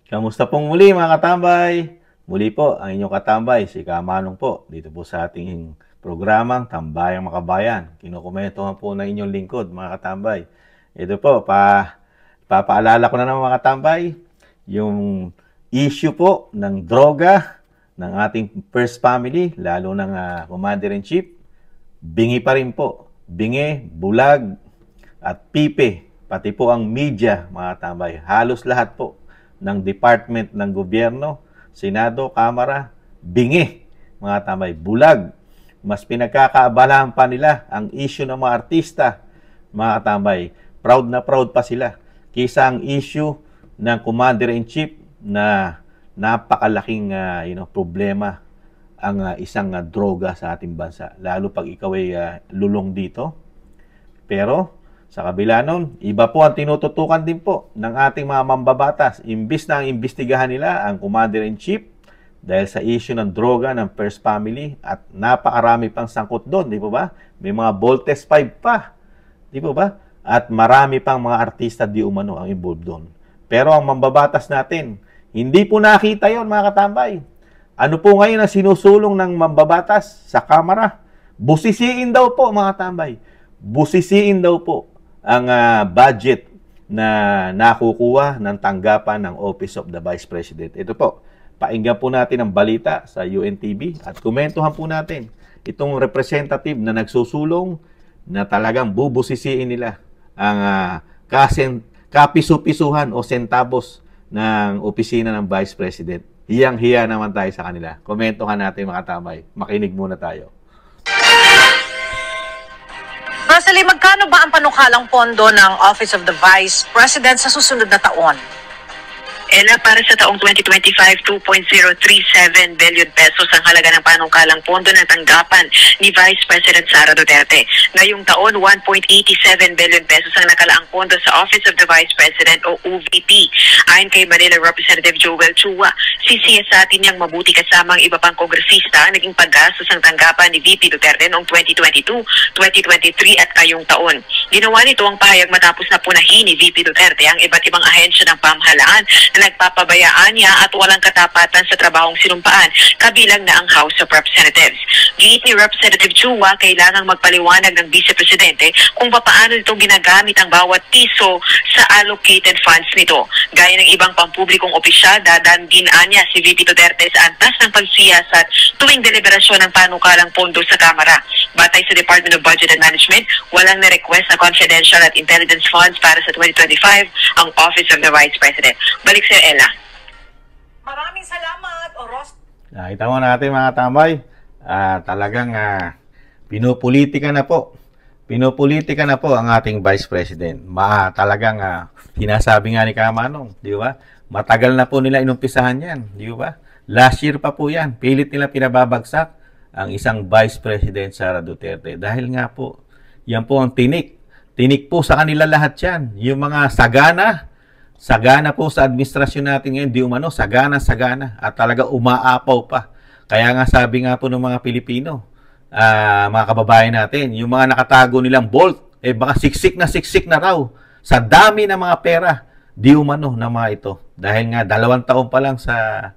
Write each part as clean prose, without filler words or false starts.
Kamusta pong muli mga katambay? Muli po ang inyong katambay, si Kamanong po, dito po sa ating programang Tambayang Makabayan. Kinukomentohan po ng inyong lingkod mga katambay. Ito po, papaalala ko na naman mga katambay, yung issue po ng droga ng ating first family, lalo ng Commander-in-Chief, bingi pa rin po. Bingi, bulag, at pipe, pati po ang media mga katambay. Halos lahat po ng department ng gobyerno, Senado, Kamara, bingi, mga tamay, bulag. Mas pinagkakaabalahan pa nila ang issue ng mga artista, mga tambay. Proud na proud pa sila. Kaysa ang issue ng Commander-in-Chief na napakalaking problema ang isang droga sa ating bansa. Lalo pag ikaw ay lulong dito. Pero sa kabila nun, iba po ang tinututukan din po ng ating mga mambabatas. Imbis na ang imbestigahan nila ang Commander-in-Chief dahil sa issue ng droga ng First Family at napakarami pang sangkot doon, di po ba? May mga Voltes 5 pa, di po ba? At marami pang mga artista di umano ang involved doon. Pero ang mambabatas natin, hindi po nakita yon mga katambay. Ano po ngayon ang sinusulong ng mambabatas sa Kamara? Busisiin daw po mga katambay. Busisiin daw po ang budget na nakukuha ng tanggapan ng Office of the Vice President. Ito po, painggan po natin ang balita sa UNTV at komentuhan po natin itong representative na nagsusulong na talagang bubusisiin nila ang kapiso-pisuhan o centavos ng opisina ng Vice President. Hiyang-hiya naman tayo sa kanila. Komentuhan natin mga tamay. Makinig muna tayo. Rosalie, magkano ba ang panukalang pondo ng Office of the Vice President sa susunod na taon? Ella, para sa taong 2025, 2.037 billion pesos ang halaga ng panukalang pondo ng tanggapan ni Vice President Sara Duterte. Ngayong taon, 1.87 billion pesos ang nakalaang pondo sa Office of the Vice President o OVP. Ayon kay Manila Representative Joel Chua, sisiyasatin niyang mabuti kasama ang iba pang kongresista naging paggastos ng tanggapan ni VP Duterte noong 2022, 2023 at ngayong taon. Ginawa nito ang pahayag matapos na punahin ni VP Duterte ang iba't ibang ahensya ng pamahalaan na nagpapabayaan niya at walang katapatan sa trabahong sinumpaan, kabilang na ang House of Representatives. Giit ni Representative Chua, kailangang magpaliwanag ng Vice Presidente kung paano nito ginagamit ang bawat piso sa allocated funds nito. Gaya ng ibang pampublikong opisyal, dadaan din niya si VP Duterte sa antas ng pagsiyasat tuwing deliberasyon ng panukalang pondo sa Kamara. Batay sa Department of Budget and Management, walang na-request na confidential at intelligence funds para sa 2025 ang Office of the Vice President. Balik sa Ella. Maraming salamat, Oros. Nakita mo natin mga tambay, talagang pinupolitika na po. Pinupolitika na po ang ating Vice President. Talagang sinasabi nga ni Kamanong, di ba? Matagal na po nila inumpisahan yan, di ba? Last year pa po yan. Pilit nila pinababagsak ang isang Vice President Sara Duterte. Dahil nga po, yan po ang tinik. Tinik po sa kanila lahat yan. Yung mga sagana po sa administrasyon natin ngayon, di umano, sagana. At talaga umaapaw pa. Kaya nga sabi nga po ng mga Pilipino, mga kababayan natin, yung mga nakatago nilang Bolt, baka siksik na raw sa dami ng mga pera, di umano na mga ito. Dahil nga 2 taon pa lang sa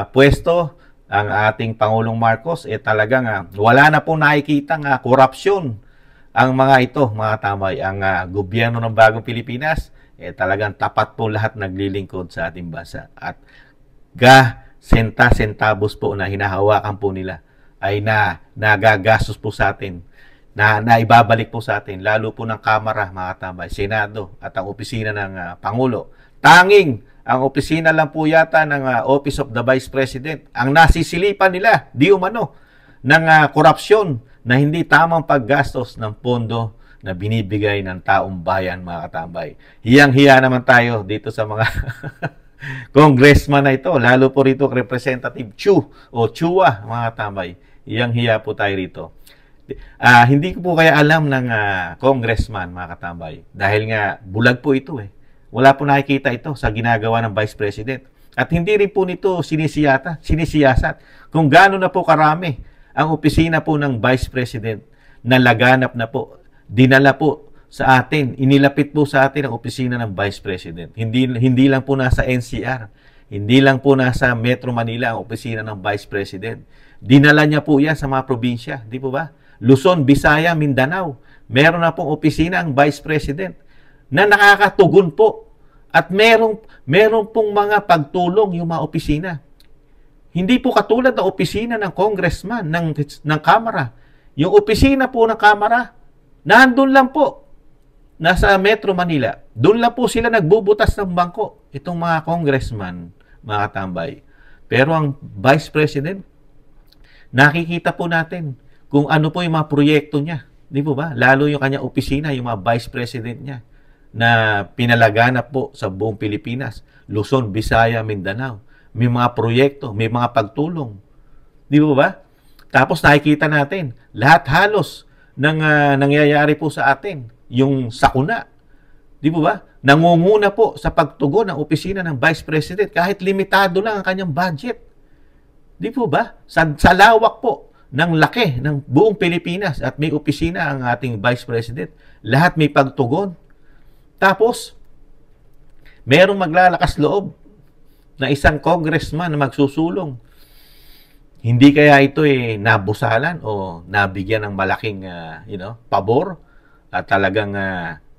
pwesto, ang ating Pangulong Marcos, talagang wala na pong nakikitang korupsyon ang mga ito, mga tamay. Ang gobyerno ng Bagong Pilipinas, talagang tapat po lahat naglilingkod sa ating bansa. At senta-centavos po na hinahawakan po nila ay nagagastos po sa atin, na ibabalik po sa atin, lalo po ng Kamara, mga tambay, Senado at ang opisina ng Pangulo. Tanging ang opisina lang po yata ng Office of the Vice President ang nasisilipan nila, di umano, ng korupsyon na hindi tamang paggastos ng pondo na binibigay ng taong bayan, mga katambay. Hiyang-hiya naman tayo dito sa mga congressman na ito, lalo po rito Representative Chu o Chua, mga katambay. Hiyang-hiya po tayo rito. Hindi ko po kaya alam ng congressman, mga katambay, dahil nga bulag po ito Wala po nakikita ito sa ginagawa ng Vice President. At hindi rin po nito sinisiyasat kung gaano na po karami ang opisina po ng Vice President na laganap na po, dinala po sa atin, inilapit po sa atin ang opisina ng Vice President. Hindi lang po nasa NCR, hindi lang po nasa Metro Manila ang opisina ng Vice President. Dinala niya po yan sa mga probinsya, di po ba? Luzon, Visaya, Mindanao, meron na pong opisina ang Vice President na nakakatugon po. At meron pong mga pagtulong yung mga opisina. Hindi po katulad ng opisina ng congressman, ng Kamara. Yung opisina po ng Kamara, nandun lang po. Nasa Metro Manila, doon lang po sila nagbubutas ng bangko, itong mga congressman, mga katambay. Pero ang Vice President, nakikita po natin kung ano po yung mga proyekto niya. Di po ba? Lalo yung kanyang opisina, yung mga Vice President niya, na pinalaganap po sa buong Pilipinas, Luzon, Visaya, Mindanao. May mga proyekto, may mga pagtulong. Di po ba? Tapos nakikita natin, lahat halos ng nangyayari po sa atin, yung sakuna, di po ba? Nangunguna po sa pagtugon ng opisina ng Vice President kahit limitado lang ang kanyang budget. Di po ba? Sa lawak po ng laki ng buong Pilipinas at may opisina ang ating Vice President, lahat may pagtugon. Tapos, merong maglalakas loob na isang congressman na magsusulong. Hindi kaya ito nabusalan o nabigyan ng malaking pabor at talagang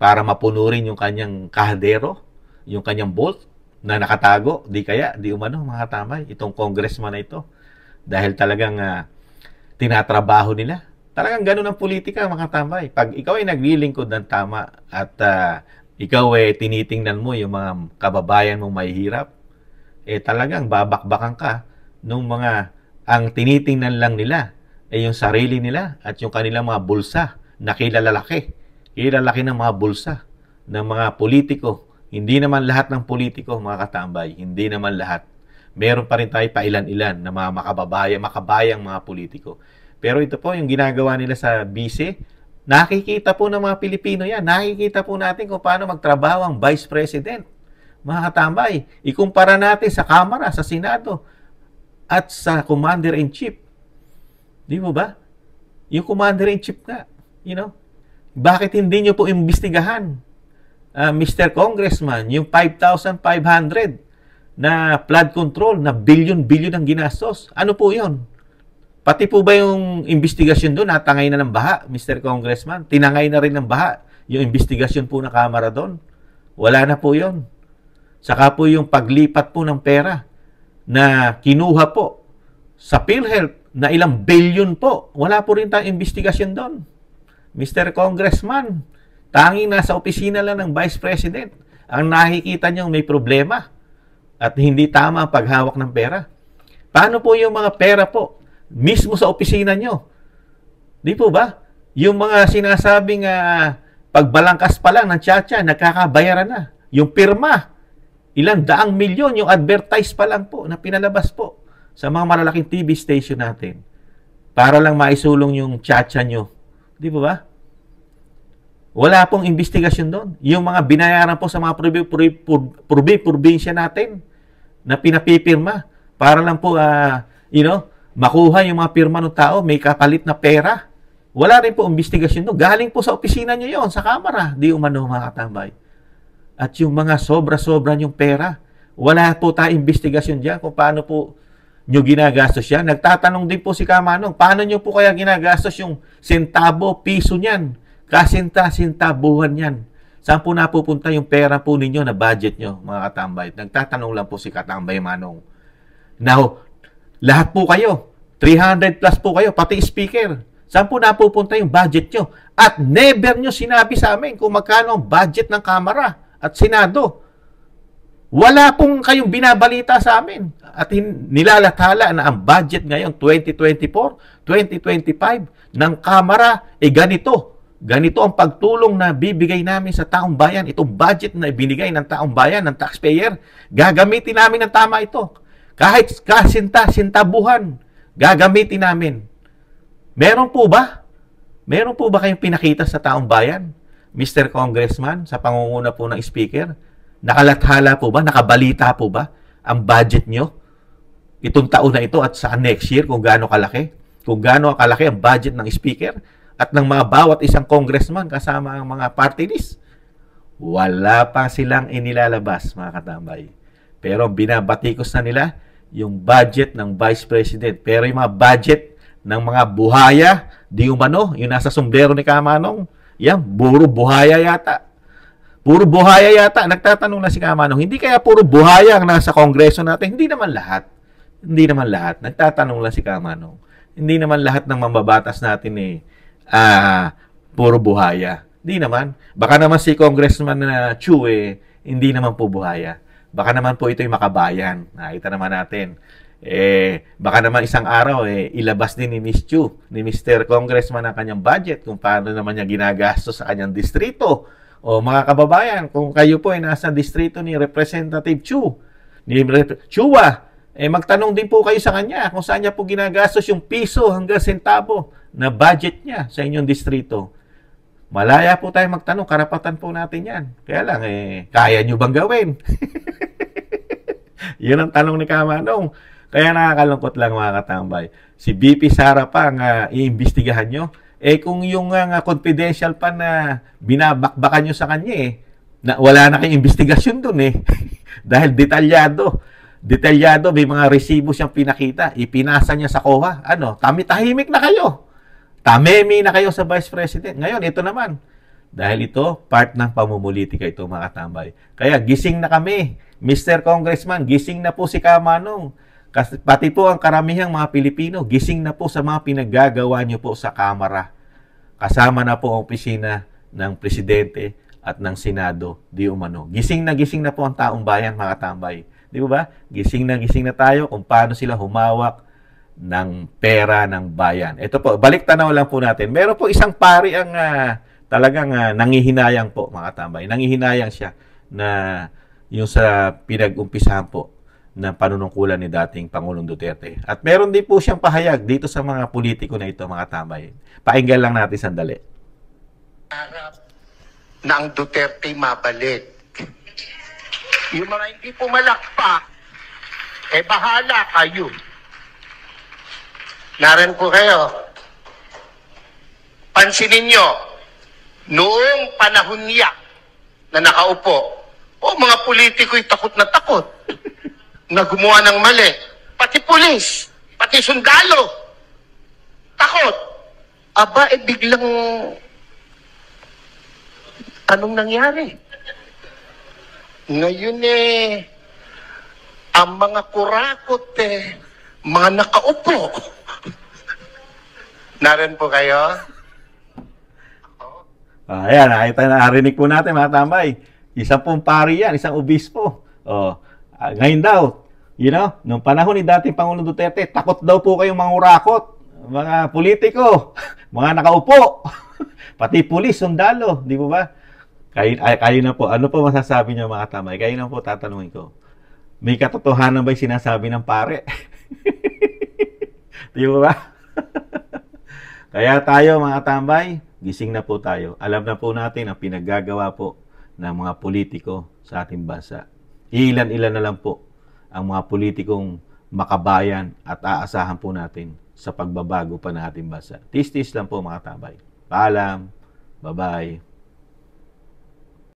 para mapuno rin yung kanyang kahadero, yung kanyang vault na nakatago, di umano mga tamay, itong congressman na ito. Dahil talagang tinatrabaho nila. Talagang ganun ang politika mga tamay. Pag ikaw ay naglilingkod ng tama at ikaw tinitingnan mo yung mga kababayan mong mahihirap, talagang babakbakan ka nung mga ang tinitingnan lang nila yung sarili nila at yung kanilang mga bulsa na kilalaki ng mga bulsa ng mga politiko. Hindi naman lahat ng politiko, mga katambay. Hindi naman lahat. Meron pa rin tayo pailan-ilan na mga makabayang mga politiko. Pero ito po, yung ginagawa nila sa BC, nakikita po ng mga Pilipino yan. Nakikita po natin kung paano magtrabaho ang Vice President. Mga katambay, ikumpara natin sa Kamara, sa Senado, at sa Commander-in-Chief. Di mo ba? Yung Commander-in-Chief nga, bakit hindi nyo po imbestigahan, Mr. Congressman, yung 5,500 na flood control, na billion-billion ang ginastos? Ano po yun? Pati po ba yung investigasyon doon, natangay na ng baha, Mr. Congressman? Tinangay na rin ng baha yung investigasyon po na Kamara doon? Wala na po yun. Saka po yung paglipat po ng pera na kinuha po sa PhilHealth na ilang billion po. Wala po rin tayong investigasyon doon. Mr. Congressman, tanging nasa opisina lang ng Vice President. Ang nakikita nyo may problema at hindi tama ang paghawak ng pera. Paano po yung mga pera po mismo sa opisina nyo? Di po ba? Yung mga sinasabing pagbalangkas pa lang ng tiyatsa, nagkakabayaran na. Yung pirma, ilang daang milyon, yung advertise pa lang po na pinalabas po sa mga malalaking TV station natin para lang maisulong yung tiyatsa nyo. Di ba ba? Wala pong investigasyon doon. Yung mga binayaran po sa mga probinsya natin na pinapipirma para lang po, makuha yung mga pirma ng tao, may kapalit na pera. Wala rin po investigasyon doon. Galing po sa opisina nyo yon, sa Kamara. Di umano mga katambay. At yung mga sobra-sobra yung pera, wala po tayong investigasyon dyan kung paano po nyo ginagastos yan. Nagtatanong din po si Kamanong, paano nyo po kaya ginagastos yung sentabo, piso niyan? Kasinta-sintabuhan yan. Saan po napupunta yung pera po ninyo na budget nyo, mga katambay? Nagtatanong lang po si Katambay Manong. Now, lahat po kayo, 300 plus po kayo, pati speaker. Saan po napupunta yung budget nyo? At never nyo sinabi sa amin kung magkano ang budget ng Kamara at Senado. Wala pong kayong binabalita sa amin. At nilalathala na ang budget ngayon 2024, 2025 ng Kamara ganito. Ganito ang pagtulong na bibigay namin sa taong bayan. Itong budget na ibinigay ng taong bayan, ng taxpayer, gagamitin namin ng tama ito. Kahit kasinta-sintabuhan, gagamitin namin. Meron po ba? Meron po ba kayong pinakita sa taong bayan, Mr. Congressman, sa pangunguna po ng speaker? Nakalathala po ba? Nakabalita po ba ang budget nyo itong taon na ito at sa next year kung gaano kalaki? Kung gaano kalaki ang budget ng speaker? at ng mga bawat isang congressman kasama ang mga party list. Wala pa silang inilalabas, mga katambay. Pero binabatikos na nila yung budget ng Vice President. Pero yung mga budget ng mga buhaya, di umano, yung nasa sombrero ni Kamanong, yan, puro buhaya yata. Puro buhaya yata. Nagtatanong na si Kamanong, hindi kaya puro buhaya ang nasa kongreso natin? Hindi naman lahat. Hindi naman lahat. Nagtatanong lang si Kamanong. Hindi naman lahat ng mambabatas natin puro buhaya. Hindi naman. Baka naman si Congressman na Chu, hindi naman po buhaya. Baka naman po ito'y makabayan. Nakita naman natin. Baka naman isang araw, ilabas din ni Miss Chu, ni Mr. Congressman ang kanyang budget, kung paano naman niya ginagastos sa kanyang distrito. O mga kababayan, kung kayo po ay nasa distrito ni Representative Chu, ni Chua, magtanong din po kayo sa kanya kung saan niya po ginagastos yung piso hanggang sentabo na budget niya sa inyong distrito. Malaya po tayo magtanong, karapatan po natin yan. Kaya lang, kaya nyo bang gawin? Yun ang tanong ni Kamanong. Kaya nakakalungkot lang, mga katambay. Si BP Sara pa ang iimbestigahan nyo. Kung yung confidential pa na binabakbakan nyo sa kanya, na wala na kayong investigasyon dun Dahil detalyado, may mga resibo siyang pinakita. Ipinasa niya sa COA. Tahimik na kayo. Tamemi na kayo sa Vice President. Ngayon, ito naman. Dahil ito, part ng pamumulitika ito, mga katambay. Kaya gising na kami. Mr. Congressman, gising na po si Kamanong. Pati po ang karamihang mga Pilipino, gising na po sa mga pinaggagawa niyo po sa Kamara. Kasama na po ang opisina ng Presidente at ng Senado, di umano. Gising na po ang taong bayan, mga katambay. Di ba? Gising na tayo kung paano sila humawak ng pera ng bayan. Ito po, balik tanaw lang po natin. Meron po isang pari ang talagang nangihinayang po, mga katambay. Nangihinayang siya na yung sa pinag-umpisahan po ng panunungkulan ni dating Pangulong Duterte. At meron din po siyang pahayag dito sa mga politiko na ito, mga tambay. Pakinggan lang natin sandali. Na ang Duterte mabalik. Yung mga hindi pumalakpak, bahala kayo. Narin po kayo. Pansinin nyo, noong panahon niya na nakaupo, mga politiko'y takot na takot na gumawa ng mali. Pati pulis, pati sundalo, takot. Aba, biglang anong nangyari? Ngayon ang mga kurakot mga nakaupo. Narin po kayo? Ayan, narinig po natin, mga tambay. Isang pong pari yan, isang obispo. Ngayon daw, nung panahon ni dating Pangulong Duterte, takot daw po kayong mga urakot, mga politiko, mga nakaupo, pati pulis, sundalo, di ba ba? Kayo na po, ano po masasabi niyo, mga tambay? Kayo na po tatanungin ko. May katotohanan ba yung sinasabi ng pare? Di ba ba? Kaya tayo, mga tambay, gising na po tayo. Alam na po natin ang pinaggagawa po ng mga politiko sa ating bansa. Ilan-ilan na lang po ang mga politikong makabayan at aasahan po natin sa pagbabago pa ng ating bansa. Tis-tis lang po, mga tambay. Paalam. Bye-bye.